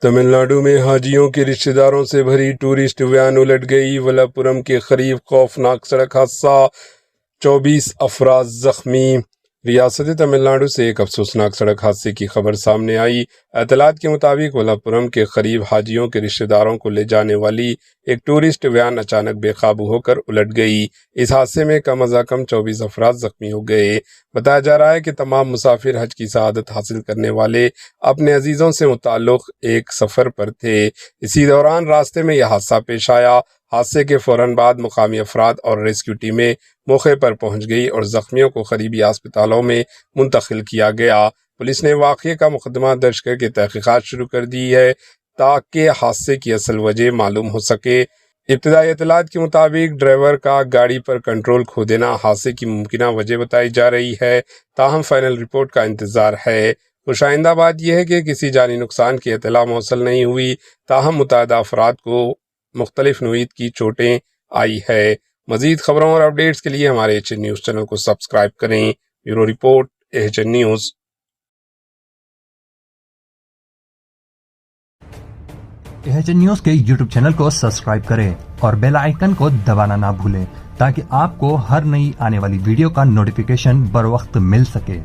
تمل ناڈو میں حاجیوں کے رشتہ داروں سے بھری ٹورسٹ وین الٹ گئی۔ ولاپورم کے قریب خوفناک سڑک حادثہ، 24 افراد زخمی۔ ریاست تمل ناڈو سے ایک افسوسناک سڑک حادثے کی خبر سامنے آئی۔ اطلاعات کے مطابق ولاپورم کے قریب حاجیوں کے رشتہ داروں کو لے جانے والی ایک ٹورسٹ وین اچانک بے قابو ہو کر الٹ گئی۔ اس حادثے میں کم از کم 24 افراد زخمی ہو گئے۔ بتایا جا رہا ہے کہ تمام مسافر حج کی سعادت حاصل کرنے والے اپنے عزیزوں سے متعلق ایک سفر پر تھے۔ اسی دوران راستے میں یہ حادثہ پیش آیا۔ حادثے کے فوراً بعد مقامی افراد اور ریسکیو ٹیمیں موقع پر پہنچ گئی اور زخمیوں کو قریبی اسپتالوں میں منتقل کیا گیا۔ پولیس نے واقعے کا مقدمہ درج کر کے تحقیقات شروع کر دی ہے تاکہ حادثے کی اصل وجہ معلوم ہو سکے۔ ابتدائی اطلاعات کے مطابق ڈرائیور کا گاڑی پر کنٹرول کھو دینا حادثے کی ممکنہ وجہ بتائی جا رہی ہے، تاہم فائنل رپورٹ کا انتظار ہے۔ خوش آئندہ بات یہ ہے کہ کسی جانی نقصان کی اطلاع موصل نہیں ہوئی، تاہم متعدد افراد کو مختلف نوعیت کی چوٹیں آئی ہے۔ مزید خبروں اور اپڈیٹس کے لیے ہمارے ایچ این نیوز چینل کو سبسکرائب کریں۔ Bureau report, H N news. H N news کے یوٹیوب چینل کو سبسکرائب کریں اور بیل آئیکن کو دبانا نہ بھولیں تاکہ آپ کو ہر نئی آنے والی ویڈیو کا نوٹیفیکیشن بر وقت مل سکے۔